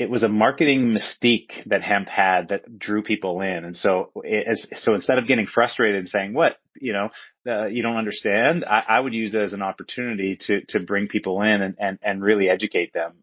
it was a marketing mystique that hemp had that drew people in. And so instead of getting frustrated and saying, what, you don't understand, I would use it as an opportunity to bring people in and really educate them.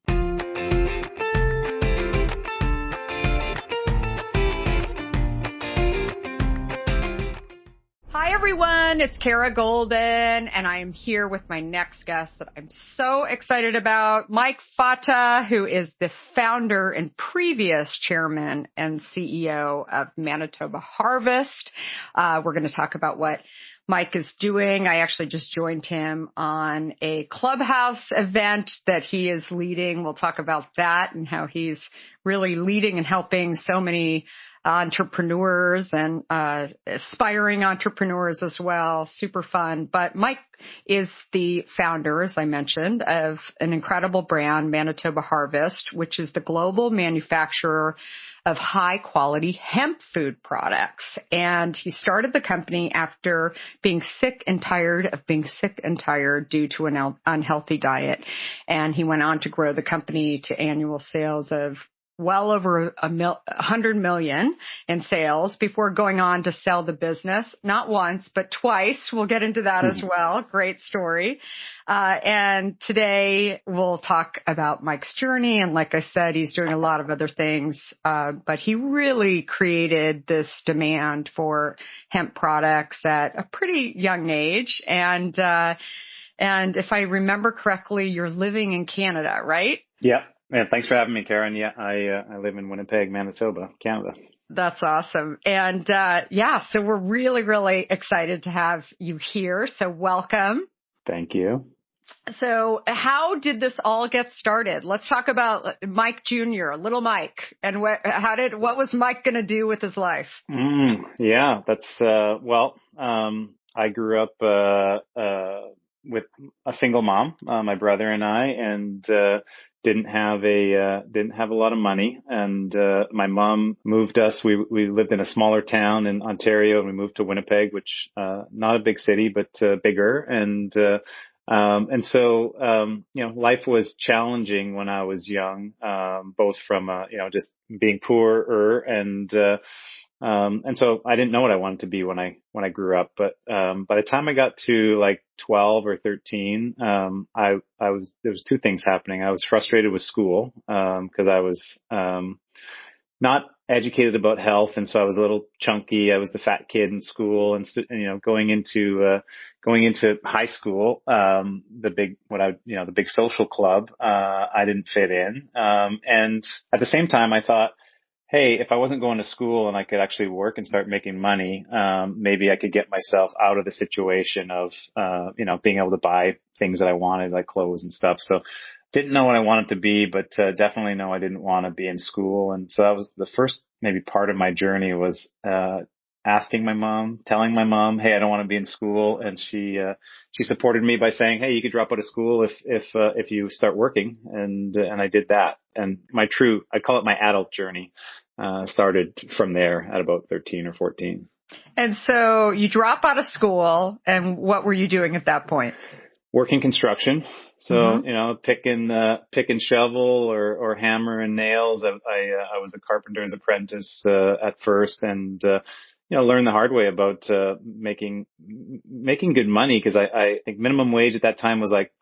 Hi, everyone. It's Kara Goldin, and I am here with my next guest that I'm so excited about, Mike Fata, who is the founder and previous chairman and CEO of Manitoba Harvest. We're going to talk about what Mike is doing. I actually just joined him on a Clubhouse event that he is leading. We'll talk about that and how he's really leading and helping so many entrepreneurs and aspiring entrepreneurs as well. Super fun. But Mike is the founder, as I mentioned, of an incredible brand, Manitoba Harvest, which is the global manufacturer of high quality hemp food products. And he started the company after being sick and tired of being sick and tired due to an unhealthy diet. And he went on to grow the company to annual sales of well over 100 million in sales before going on to sell the business, not once, but twice. We'll get into that as well. Great story. And today we'll talk about Mike's journey. And like I said, he's doing a lot of other things, but he really created this demand for hemp products at a pretty young age. And if I remember correctly, you're living in Canada, right? Yeah. Yeah, thanks for having me, Karen. Yeah, I live in Winnipeg, Manitoba, Canada. That's awesome. And so we're really, really excited to have you here. So welcome. Thank you. So how did this all get started? Let's talk about Mike Jr., little Mike, and what was Mike going to do with his life? Yeah, that's I grew up with a single mom, my brother and I, and didn't have a lot of money. And my mom moved us. We lived in a smaller town in Ontario, and we moved to Winnipeg, which not a big city, but bigger. And so life was challenging when I was young, both from just being poorer and so I didn't know what I wanted to be when I grew up. But by the time I got to like 12 or 13, there was two things happening. I was frustrated with school because I was not educated about health, and so I was a little chunky. I was the fat kid in school, and going into high school, the big social club, I didn't fit in. And at the same time, I thought, hey, if I wasn't going to school and I could actually work and start making money, maybe I could get myself out of the situation of, being able to buy things that I wanted, like clothes and stuff. So didn't know what I wanted to be, but definitely know I didn't want to be in school. And so that was the first maybe part of my journey was asking my mom, telling my mom, hey, I don't want to be in school. And she supported me by saying, hey, you could drop out of school if you start working. And I did that. And I call it my adult journey, started from there at about 13 or 14. And so you drop out of school, and what were you doing at that point? Working construction. So, pick and shovel or hammer and nails. I was a carpenter's apprentice, at first, and, learned the hard way about, making good money. Cause I think minimum wage at that time was like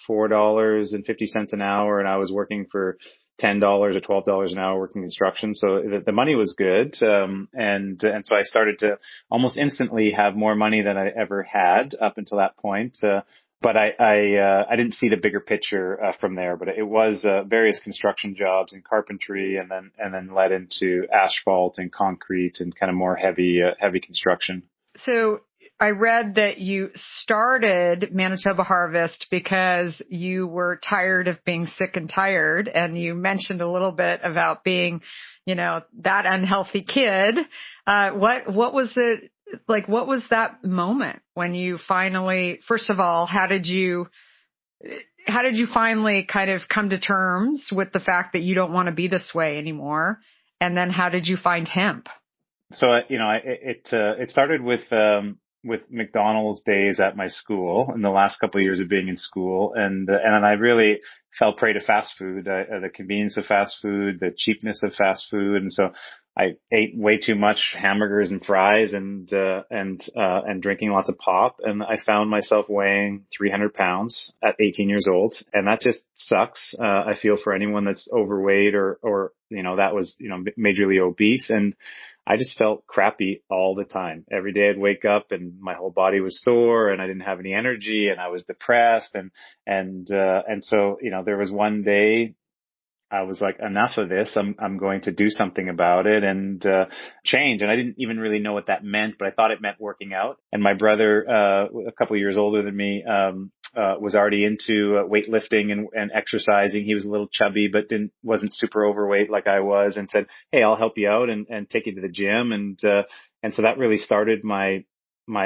$4.50 an hour. And I was working for $10 or $12 an hour working construction. So the money was good. And so I started to almost instantly have more money than I ever had up until that point. But I didn't see the bigger picture from there. But it was various construction jobs and carpentry, and then led into asphalt and concrete and kind of more heavy construction. So I read that you started Manitoba Harvest because you were tired of being sick and tired, and you mentioned a little bit about being, that unhealthy kid. What was it? Like, what was that moment when you finally, first of all, how did you finally kind of come to terms with the fact that you don't want to be this way anymore? And then how did you find hemp? So, it started with, with McDonald's days at my school in the last couple of years of being in school, and I really fell prey to fast food, the convenience of fast food, the cheapness of fast food, and so I ate way too much hamburgers and fries and drinking lots of pop, and I found myself weighing 300 pounds at 18 years old, and that just sucks. I feel for anyone that's overweight or that was majorly obese, and I just felt crappy all the time. Every day I'd wake up and my whole body was sore and I didn't have any energy and I was depressed and so, there was one day I was like, enough of this. I'm going to do something about it and change. And I didn't even really know what that meant, but I thought it meant working out. And my brother, a couple of years older than me, was already into weightlifting and exercising. He was a little chubby, but wasn't super overweight like I was, and said, "Hey, I'll help you out and take you to the gym." And so that really started my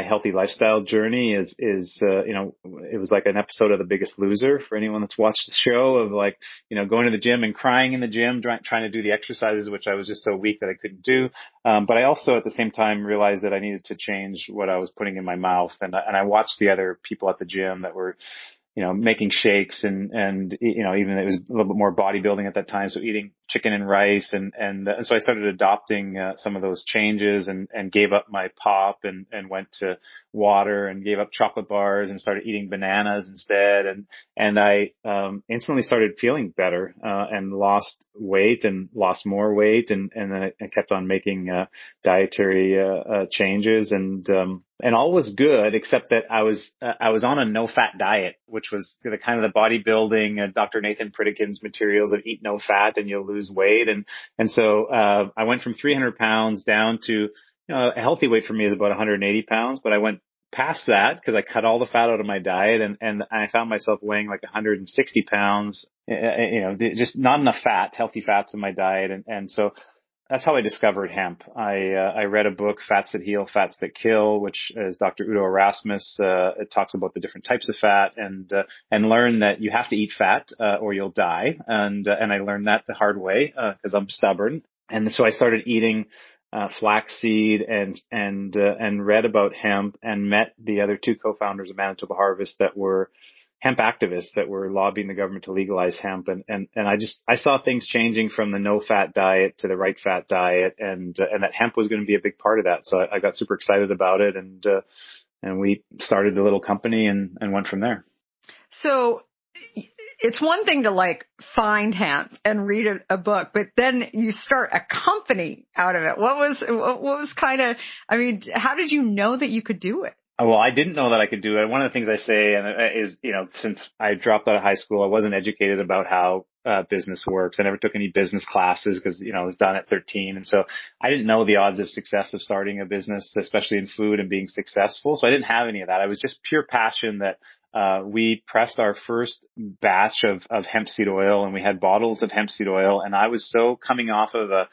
healthy lifestyle journey. It was like an episode of The Biggest Loser for anyone that's watched the show, of like, going to the gym and crying in the gym, trying to do the exercises, which I was just so weak that I couldn't do. But I also at the same time realized that I needed to change what I was putting in my mouth. And I watched the other people at the gym that were making shakes and even it was a little bit more bodybuilding at that time. So eating chicken and rice and so I started adopting some of those changes and gave up my pop and went to water and gave up chocolate bars and started eating bananas instead. And I, instantly started feeling better, and lost weight and lost more weight. And then I kept on making, dietary, changes and all was good, except that I was on a no fat diet, which was the kind of the bodybuilding, Dr. Nathan Pritikin's materials of eat no fat and you'll lose weight. And so, I went from 300 pounds down to, a healthy weight for me is about 180 pounds, but I went past that because I cut all the fat out of my diet and I found myself weighing like 160 pounds, just not enough healthy fats in my diet. And so that's how I discovered hemp. I read a book, Fats That Heal, Fats That Kill, which is Dr. Udo Erasmus. It talks about the different types of fat and learned that you have to eat fat, or you'll die. And I learned that the hard way, cause I'm stubborn. And so I started eating, flaxseed and read about hemp and met the other two co-founders of Manitoba Harvest that were hemp activists that were lobbying the government to legalize hemp. And I saw things changing from the no fat diet to the right fat diet and that hemp was going to be a big part of that. So I got super excited about it and we started the little company and went from there. So it's one thing to like find hemp and read a book, but then you start a company out of it. What was kind of, I mean, how did you know that you could do it? Well, I didn't know that I could do it. One of the things I say is, since I dropped out of high school, I wasn't educated about how business works. I never took any business classes because, I was done at 13. And so I didn't know the odds of success of starting a business, especially in food and being successful. So I didn't have any of that. I was just pure passion that we pressed our first batch of hemp seed oil and we had bottles of hemp seed oil. And I was so coming off of a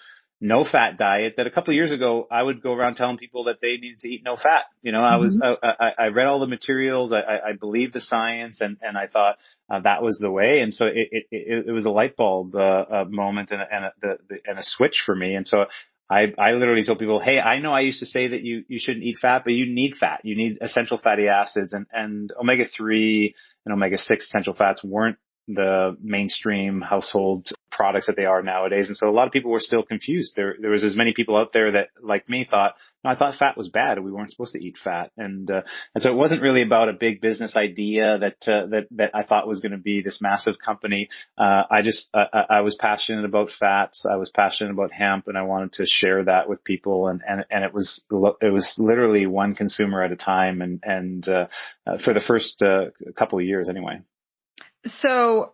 no fat diet that a couple of years ago, I would go around telling people that they needed to eat no fat. I read all the materials. I believed the science and I thought that was the way. And so it was a light bulb, moment and a switch for me. And so I literally told people, hey, I know I used to say that you shouldn't eat fat, but you need fat. You need essential fatty acids and omega-3 and omega-6 essential fats weren't the mainstream household products that they are nowadays. And so a lot of people were still confused. There was as many people out there that, like me, thought, no, I thought fat was bad. We weren't supposed to eat fat. And so it wasn't really about a big business idea that I thought was going to be this massive company. I was passionate about fats. I was passionate about hemp and I wanted to share that with people. And it was literally one consumer at a time. And for the first couple of years anyway. So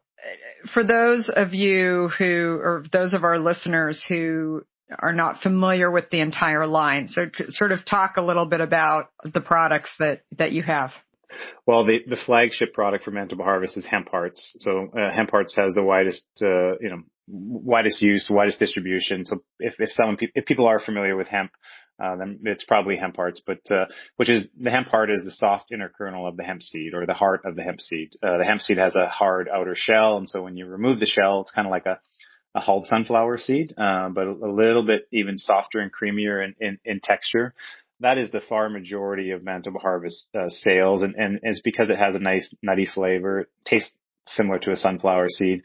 for those of you or those of our listeners who are not familiar with the entire line, so sort of talk a little bit about the products that you have. Well, the flagship product for Manitoba Harvest is Hemp Hearts. So Hemp Hearts has the widest use, widest distribution. So if people are familiar with hemp, then it's probably Hemp Hearts, but which is the hemp heart is the soft inner kernel of the hemp seed or the heart of the hemp seed. The hemp seed has a hard outer shell, and so when you remove the shell, it's kind of like a hulled sunflower seed, but a little bit even softer and creamier in texture. that is the far majority of Manitoba Harvest sales, and it's because it has a nice nutty flavor. It tastes similar to a sunflower seed.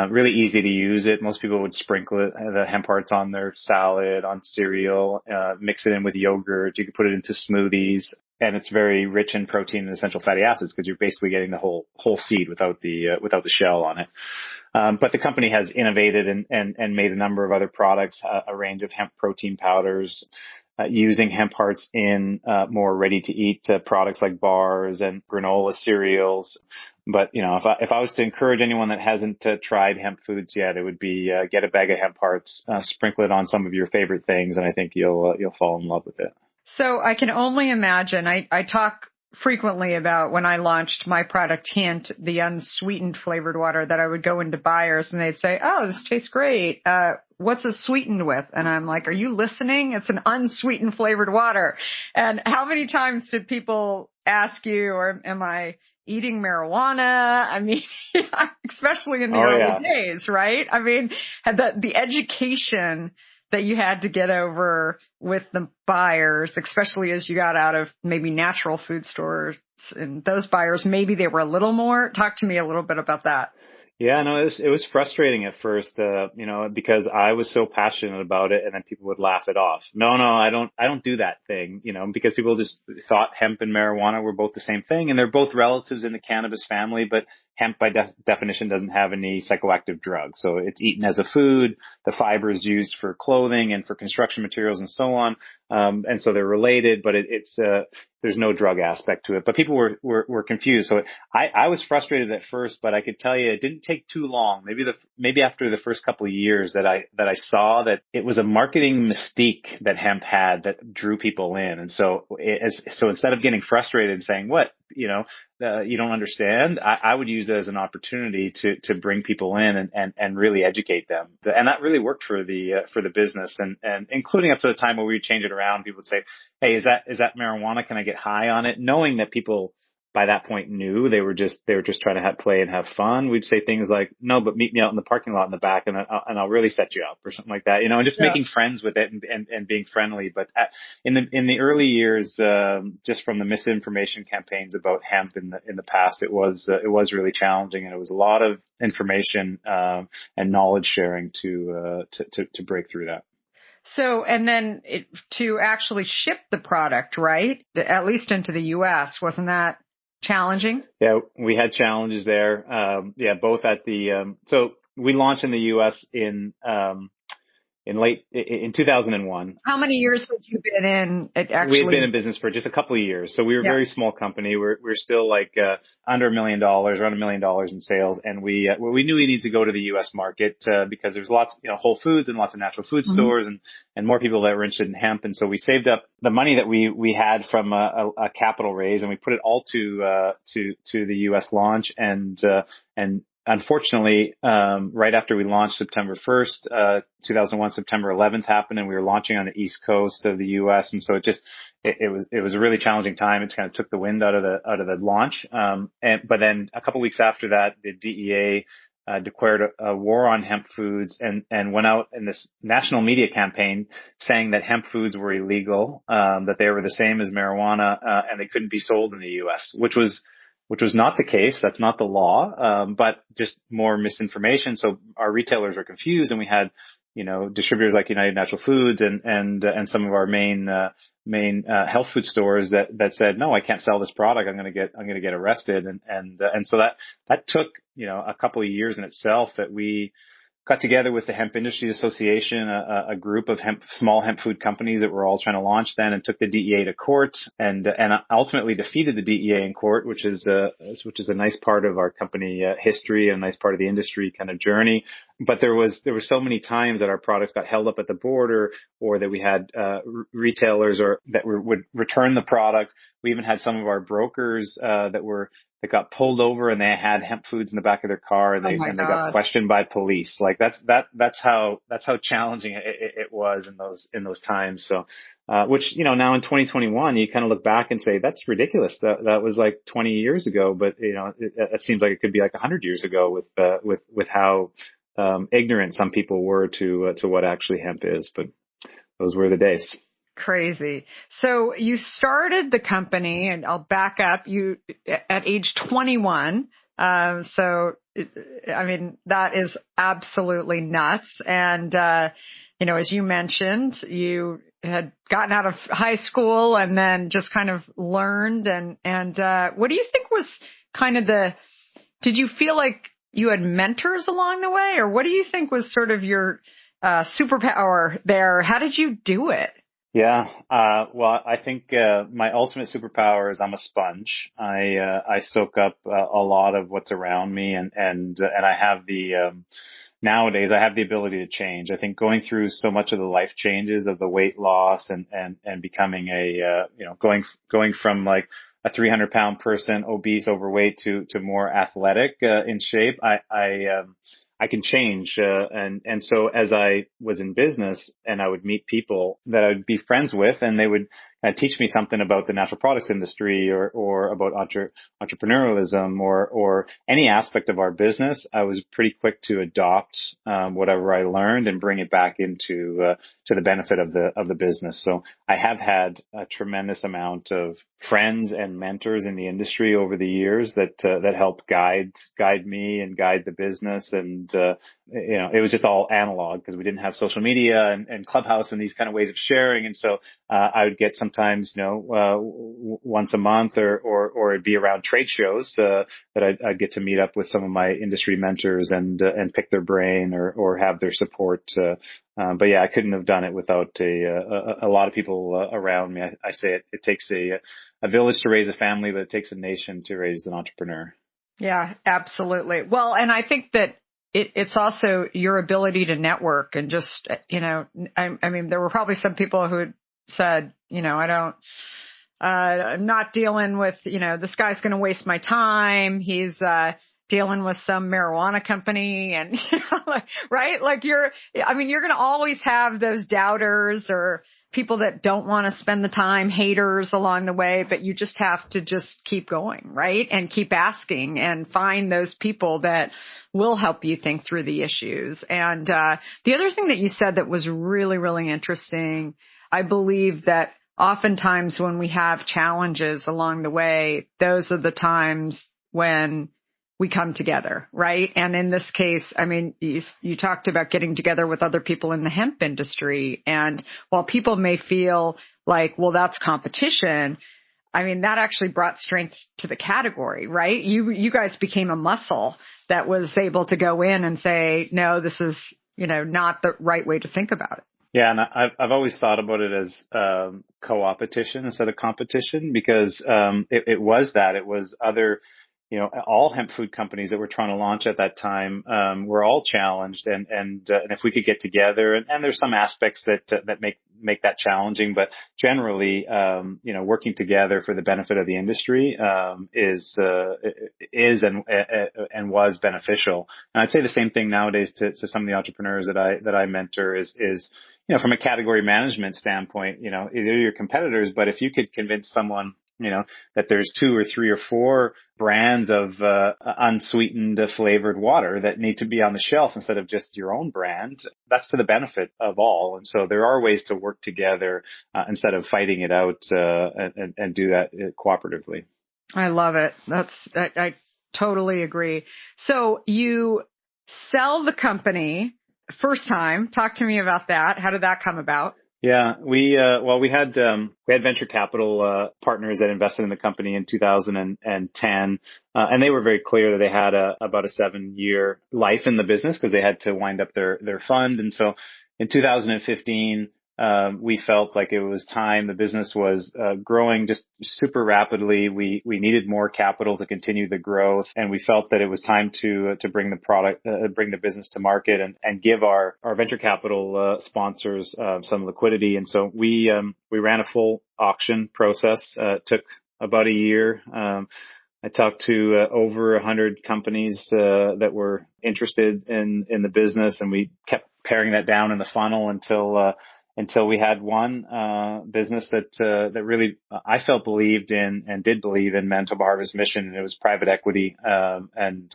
Really easy to use it. Most people would sprinkle it, the hemp hearts on their salad, on cereal, mix it in with yogurt. You could put it into smoothies, and it's very rich in protein and essential fatty acids because you're basically getting the whole seed without the shell on it. But the company has innovated and made a number of other products, a range of hemp protein powders, using hemp hearts in more ready to eat products like bars and granola cereals. But if I was to encourage anyone that hasn't tried hemp foods yet, it would be get a bag of hemp hearts, sprinkle it on some of your favorite things, and I think you'll fall in love with it. So I can only imagine. I talk frequently about when I launched my product Hint, the unsweetened flavored water, that I would go into buyers and they'd say, "Oh, this tastes great. What's it sweetened with?" And I'm like, "Are you listening? It's an unsweetened flavored water." And how many times did people ask you, or am I eating marijuana? I mean, especially in the early days, right? I mean, the education that you had to get over with the buyers, especially as you got out of maybe natural food stores, and those buyers, maybe they were a little more. Talk to me a little bit about that. Yeah, no, it was frustrating at first, because I was so passionate about it, and then people would laugh it off. No, I don't do that thing, because people just thought hemp and marijuana were both the same thing, and they're both relatives in the cannabis family, but hemp by definition doesn't have any psychoactive drugs. So it's eaten as a food. The fiber is used for clothing and for construction materials and so on. And so they're related, but there's no drug aspect to it. But people were confused. So I was frustrated at first, but I could tell you it didn't take too long. Maybe after the first couple of years that I saw that it was a marketing mystique that hemp had that drew people in. And so instead of getting frustrated and saying, "What, you don't understand," I would use it as an opportunity to bring people in and really educate them. And that really worked for the business, and including up to the time where we would change it around. People would say, "Hey, is that marijuana? Can I get high on it?" Knowing that people by that point knew they were just trying to play and have fun. We'd say things like, "No, but meet me out in the parking lot in the back, and I'll really set you up," or something like that, and just making friends with it and being friendly. But in the early years, just from the misinformation campaigns about hemp in the past, it was really challenging, and it was a lot of information and knowledge sharing to break through that. So, and then to actually ship the product, right? At least into the U.S., wasn't that challenging? Yeah, we had challenges there. Both at so we launched in the U.S. in 2001. How many years had you been in it actually? We had been in business for just a couple of years. So we were a very small company. We're still like under $1 million, around $1 million in sales. And we knew we needed to go to the U.S. market because there's lots, Whole Foods and lots of natural food stores and more people that were interested in hemp. And so we saved up the money that we had from a capital raise, and we put it all to the U.S. launch. And unfortunately, right after we launched September 1st, 2001, September 11th happened, and we were launching on the East Coast of the U.S. And so it was a really challenging time. It kind of took the wind out of the launch. But then a couple weeks after that, the DEA declared a war on hemp foods and went out in this national media campaign saying that hemp foods were illegal, that they were the same as marijuana, and they couldn't be sold in the U.S., which was not the case. That's not the law, but just more misinformation. So our retailers were confused, and we had, distributors like United Natural Foods and some of our main health food stores that said, "No, I can't sell this product. I'm going to get arrested." And so that took, a couple of years in itself that we got together with the Hemp Industries Association, a group of small hemp food companies that were all trying to launch then, and took the DEA to court and ultimately defeated the DEA in court, which is a nice part of our company history and a nice part of the industry kind of journey. But there were so many times that our products got held up at the border, or that we had retailers that would return the product. We even had some of our brokers that got pulled over, and they had hemp foods in the back of their car, and they got questioned by police. Like that's how challenging it was in those times. So, which, now in 2021, you kind of look back and say, that's ridiculous. That was like 20 years ago, but it seems like it could be like 100 years ago with how ignorant some people were to what actually hemp is. But those were the days. Crazy. So you started the company, and I'll back up, you at age 21. So, I mean, that is absolutely nuts. And, as you mentioned, you had gotten out of high school and then just kind of learned. And what do you think was kind of did you feel like you had mentors along the way, or what do you think was sort of your superpower there? How did you do it? Yeah. Well, I think my ultimate superpower is I'm a sponge. I soak up a lot of what's around me, and I have nowadays I have the ability to change. I think going through so much of the life changes of the weight loss and becoming going from like a 300-pound person, obese, overweight, to more athletic in shape. I can change, and so as I was in business and I would meet people that I would be friends with, and they would teach me something about the natural products industry or about entrepreneurialism or any aspect of our business, I was pretty quick to adopt whatever I learned and bring it back into to the benefit of the business. So I have had a tremendous amount of friends and mentors in the industry over the years that helped guide me and guide the business. And it was just all analog because we didn't have social media and Clubhouse and these kind of ways of sharing. And so I would get sometimes once a month or it'd be around trade shows that I'd get to meet up with some of my industry mentors and pick their brain or have their support. But yeah, I couldn't have done it without a lot of people around me. I say it takes a village to raise a family, but it takes a nation to raise an entrepreneur. Yeah, absolutely. Well, and I think that it's also your ability to network and just, I mean, there were probably some people who had said, I'm not dealing with, this guy's going to waste my time. He's, dealing with some marijuana company and, right? Like you're going to always have those doubters or people that don't want to spend the time, haters along the way, but you just have to just keep going, right? And keep asking and find those people that will help you think through the issues. And, the other thing that you said that was really, really interesting, I believe that oftentimes when we have challenges along the way, those are the times when we come together, right? And in this case, I mean, you talked about getting together with other people in the hemp industry. And while people may feel like, well, that's competition, I mean, that actually brought strength to the category, right? You guys became a muscle that was able to go in and say, no, this is, not the right way to think about it. Yeah, and I've always thought about it as coopetition instead of competition because it was that. It was other, all hemp food companies that were trying to launch at that time were all challenged, and if we could get together, and there's some aspects that make that challenging, but generally, working together for the benefit of the industry is and was beneficial. And I'd say the same thing nowadays to some of the entrepreneurs that I mentor is from a category management standpoint, they're your competitors, but if you could convince someone, that there's 2 or 3 or 4 brands of unsweetened flavored water that need to be on the shelf instead of just your own brand, that's to the benefit of all. And so there are ways to work together instead of fighting it out and do that cooperatively. I love it. I totally agree. So you sell the company first time. Talk to me about that. How did that come about? Yeah, we had venture capital partners that invested in the company in 2010, and they were very clear that they had about a 7-year life in the business because they had to wind up their fund. And so in 2015, we felt like it was time. The business was growing just super rapidly. We needed more capital to continue the growth, and we felt that it was time to bring the business to market and give our venture capital sponsors some liquidity. And so we ran a full auction process. It took about a year. I talked to over 100 companies that were interested in the business, and we kept paring that down in the funnel until we had one business that really I felt believed in and did believe in Manitoba Harvest mission, and it was private equity and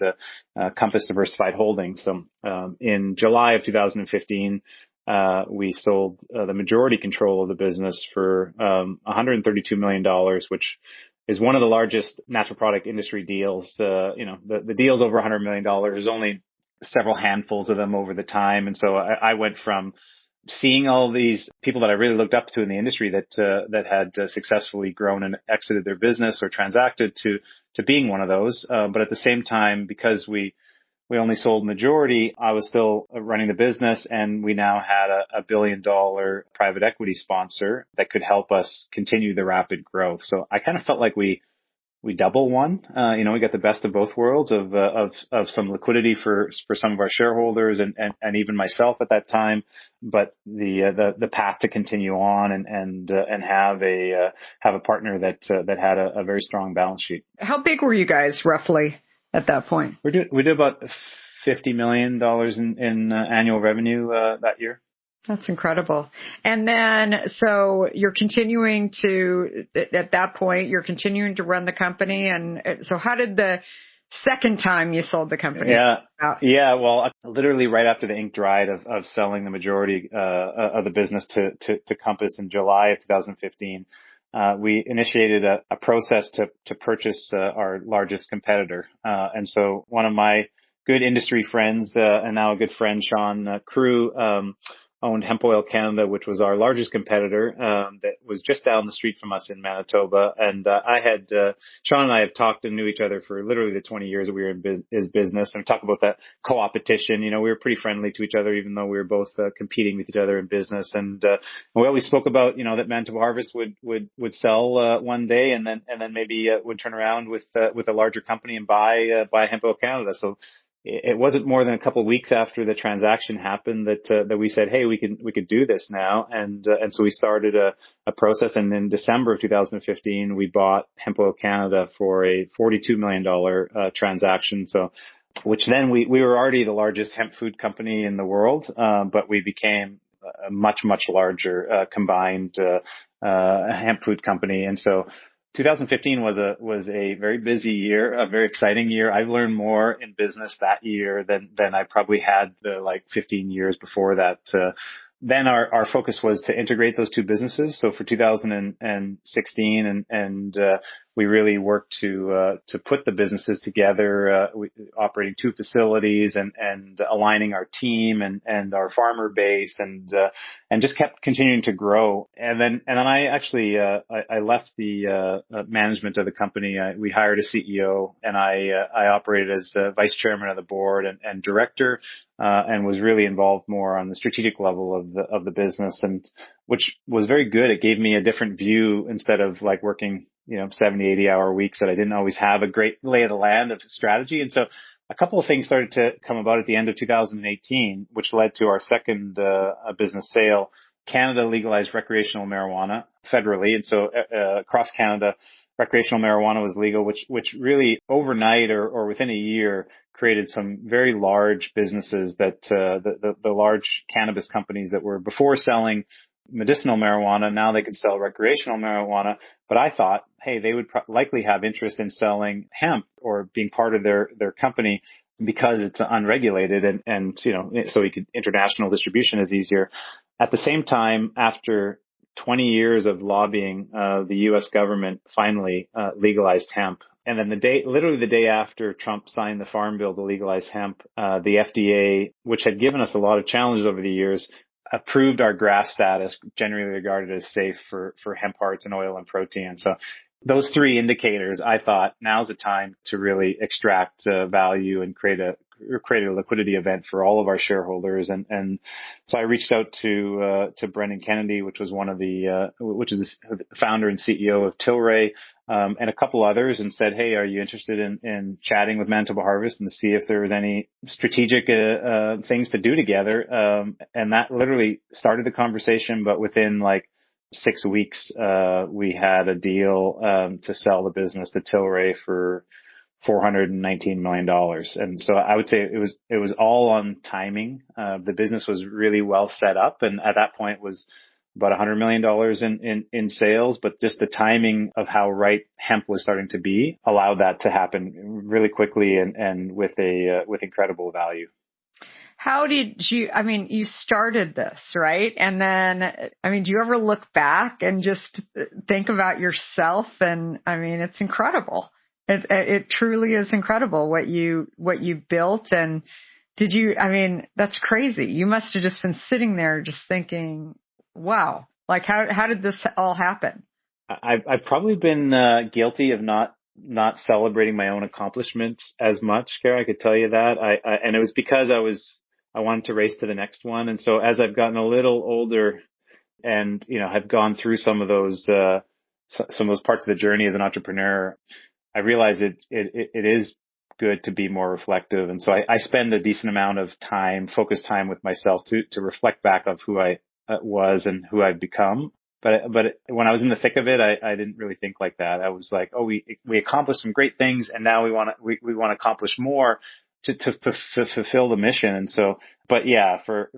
Compass Diversified Holdings. So in July of 2015, we sold the majority control of the business for $132 million, which is one of the largest natural product industry deals. The deals over $100 million, there's only several handfuls of them over the time. And so I went from seeing all these people that I really looked up to in the industry that had successfully grown and exited their business or transacted to being one of those. But at the same time, because we only sold majority, I was still running the business, and we now had a $1 billion private equity sponsor that could help us continue the rapid growth. So I kind of felt like we double won. We got the best of both worlds of some liquidity for some of our shareholders and even myself at that time, but the path to continue on and have a partner that had a very strong balance sheet. How big were you guys roughly at that point? We did about $50 million in annual revenue that year. That's incredible. And then, so you're continuing at that point, you're continuing to run the company. And so how did the second time you sold the company? Yeah. Well, literally right after the ink dried of selling the majority of the business to Compass in July of 2015, we initiated a process to purchase our largest competitor. And so one of my good industry friends and now a good friend, Sean Crew, owned Hemp Oil Canada, which was our largest competitor, that was just down the street from us in Manitoba. And Sean and I have talked and knew each other for literally the 20 years that we were in his business. And we talk about that coopetition. We were pretty friendly to each other, even though we were both competing with each other in business. And we always spoke about, that Manitoba Harvest would sell one day, and then maybe would turn around with a larger company and buy Hemp Oil Canada. So it wasn't more than a couple of weeks after the transaction happened that we said, hey, we could do this now. And so we started a process. And in December of 2015, we bought Hemp Oil Canada for a $42 million transaction. So, which then we were already the largest hemp food company in the world, but we became a much, much larger combined hemp food company. And so 2015 was a very busy year, a very exciting year. I've learned more in business that year than I probably had the 15 years before that. Then our focus was to integrate those two businesses. So for 2016 and we really worked to put the businesses together, operating two facilities and aligning our team and our farmer base and just kept continuing to grow. And then I actually I left the management of the company. We hired a CEO, and I operated as vice chairman of the board and director, and was really involved more on the strategic level of the business, and which was very good. It gave me a different view instead of working 70, 80-hour weeks that I didn't always have a great lay of the land of strategy. And so a couple of things started to come about at the end of 2018, which led to our second business sale. Canada legalized recreational marijuana federally. And so across Canada, recreational marijuana was legal, which really overnight or within a year created some very large businesses that the large cannabis companies that were before selling medicinal marijuana, now they could sell recreational marijuana. But I thought, hey, they would likely have interest in selling hemp or being part of their company because it's unregulated and so international distribution is easier. At the same time, after 20 years of lobbying, the U.S. government finally legalized hemp. And then literally the day after Trump signed the Farm Bill to legalize hemp, the FDA, which had given us a lot of challenges over the years, approved our GRAS status, generally regarded as safe for hemp hearts and oil and protein. So those three indicators, I thought now's the time to really extract value and create a liquidity event for all of our shareholders. And so I reached out to Brendan Kennedy, which is the founder and CEO of Tilray, and a couple others, and said, hey, are you interested in chatting with Manitoba Harvest and to see if there was any strategic things to do together? And that literally started the conversation, but within 6 weeks, we had a deal to sell the business to Tilray for $419 million. And so I would say it was all on timing. The business was really well set up, and at that point was about $100 million in sales, but just the timing of how right hemp was starting to be allowed that to happen really quickly and with incredible value. how did you, I mean, you started this, right? And then, I mean, do you ever look back and just think about yourself? And I mean, it's incredible. It truly is incredible what you built. And did you, I mean, that's crazy. You must have just been sitting there just thinking, wow, like how did this all happen? I've probably been guilty of not celebrating my own accomplishments as much, Kara. I could tell you that. And it was because I wanted to race to the next one. And so as I've gotten a little older and have gone through some of those parts of the journey as an entrepreneur, I realize it is good to be more reflective. And so I spend a decent amount of time, focused time with myself to reflect back of who I was and who I've become. But when I was in the thick of it, I didn't really think like that. I was like, oh, we accomplished some great things, and now we want to accomplish more to fulfill the mission. And so, but yeah, for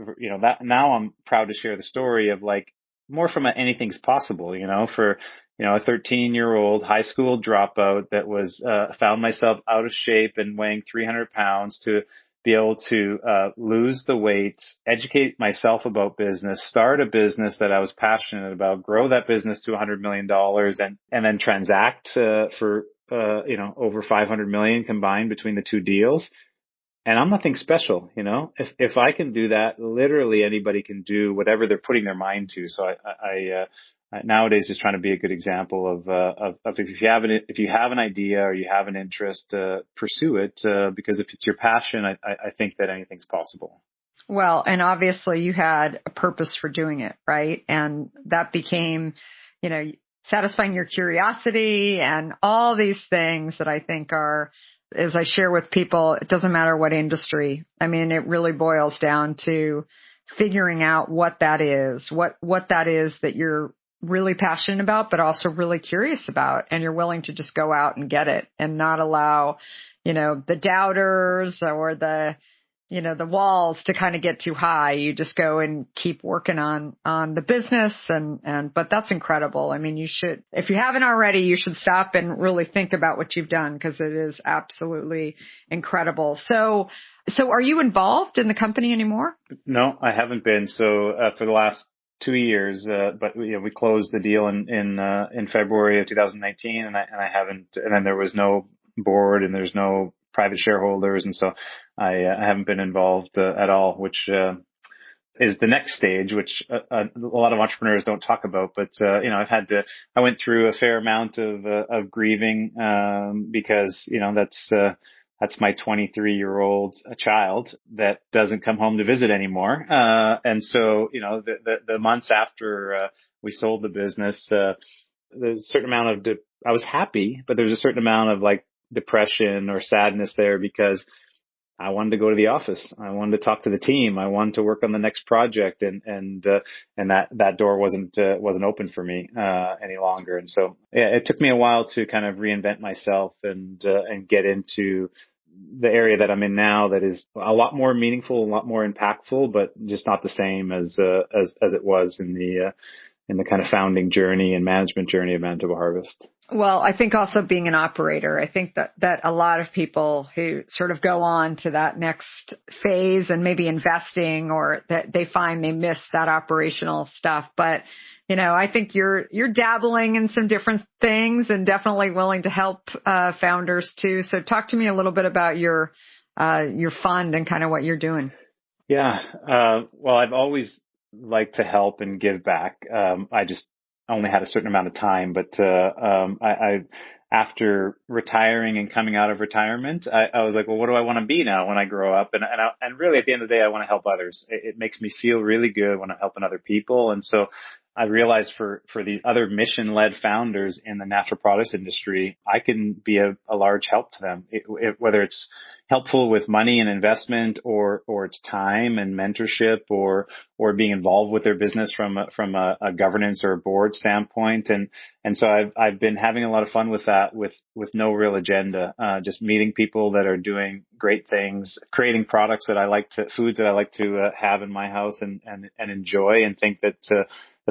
that, now I'm proud to share the story of like more from a anything's possible, for a 13-year-old high school dropout that was found myself out of shape and weighing 300 pounds to be able to lose the weight, educate myself about business, start a business that I was passionate about, grow that business to $100 million, and then transact for over 500 million combined between the two deals. And I'm nothing special, If I can do that, literally anybody can do whatever they're putting their mind to. So I nowadays just trying to be a good example of if you have an idea or you have an interest, pursue it, because if it's your passion, I think that anything's possible. Well, and obviously you had a purpose for doing it, right? And that became, satisfying your curiosity and all these things that I think are, as I share with people, it doesn't matter what industry. I mean, it really boils down to figuring out what that is that you're really passionate about, but also really curious about. And you're willing to just go out and get it and not allow, the doubters or the walls to kind of get too high. You just go and keep working on the business but that's incredible. I mean, you should, if you haven't already, you should stop and really think about what you've done because it is absolutely incredible. So are you involved in the company anymore? No, I haven't been. So, for the last 2 years, but we closed the deal in February of 2019 and I haven't, and then there was no board and there's no private shareholders. And so I haven't been involved at all, which is the next stage, which a lot of entrepreneurs don't talk about. But I went through a fair amount of grieving because that's my 23-year-old child that doesn't come home to visit anymore. And so the months after we sold the business, there's a certain amount of I was happy, but there's a certain amount of like depression or sadness there because I wanted to go to the office. I wanted to talk to the team. I wanted to work on the next project, and that door wasn't open for me any longer. And so yeah, it took me a while to kind of reinvent myself and get into the area that I'm in now, that is a lot more meaningful, a lot more impactful, but just not the same as it was in the kind of founding journey and management journey of Manitoba Harvest. Well, I think also being an operator, I think that a lot of people who sort of go on to that next phase and maybe investing, or that they find they miss that operational stuff. But, I think you're dabbling in some different things and definitely willing to help founders too. So talk to me a little bit about your fund and kind of what you're doing. Yeah. Well, I've always liked to help and give back. I just only had a certain amount of time, but I after retiring and coming out of retirement, I was like, well, what do I want to be now when I grow up? And really, at the end of the day, I want to help others. It makes me feel really good when I'm helping other people. And so I realized for these other mission-led founders in the natural products industry, I can be a large help to them, whether it's helpful with money and investment, or it's time and mentorship, or being involved with their business from a governance or a board standpoint. And so I've been having a lot of fun with that, with no real agenda, just meeting people that are doing great things, creating products foods that I like to have in my house and enjoy, and think that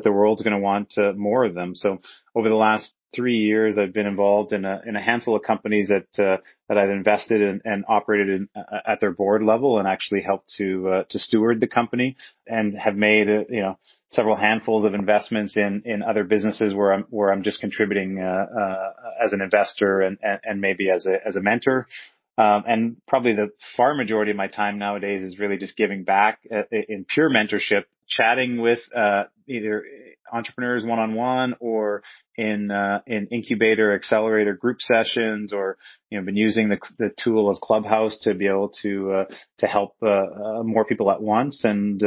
the world's going to want more of them. So over the last 3 years, I've been involved in a handful of companies that I've invested in and operated in at their board level, and actually helped to steward the company, and have made several handfuls of investments in other businesses where I'm just contributing as an investor and maybe as a mentor. And probably the far majority of my time nowadays is really just giving back in pure mentorship, chatting with either entrepreneurs one-on-one, or in incubator accelerator group sessions, or been using the tool of Clubhouse to be able to help more people at once. And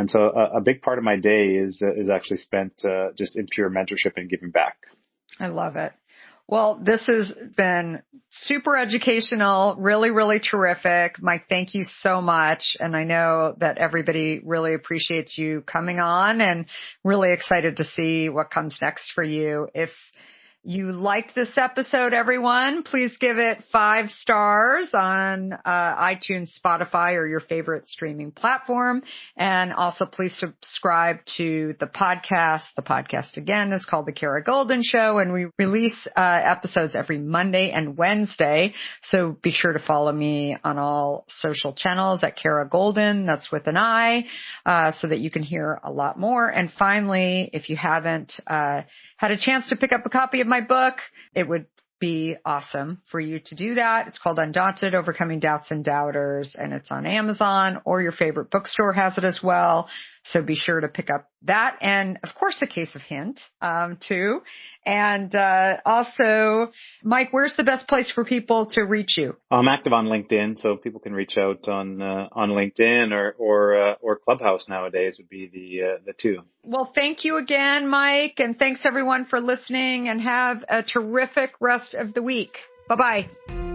so a big part of my day is actually spent just in pure mentorship and giving back. I love it. Well, this has been super educational, really, really terrific. Mike, thank you so much. And I know that everybody really appreciates you coming on, and really excited to see what comes next for you. If you liked this episode, everyone, please give it 5 stars on iTunes, Spotify, or your favorite streaming platform. And also please subscribe to the podcast. The podcast, again, is called The Kara Goldin Show, and we release episodes every Monday and Wednesday. So be sure to follow me on all social channels at Kara Goldin. That's with an I, so that you can hear a lot more. And finally, if you haven't had a chance to pick up a copy of my book, it would be awesome for you to do that. It's called Undaunted: Overcoming Doubts and Doubters, and it's on Amazon, or your favorite bookstore has it as well. So be sure to pick up that. And of course, a case of Hint, too. And also, Mike, where's the best place for people to reach you? I'm active on LinkedIn, so people can reach out on LinkedIn or Clubhouse nowadays would be the two. Well, thank you again, Mike, and thanks everyone for listening, and have a terrific rest of the week. Bye-bye.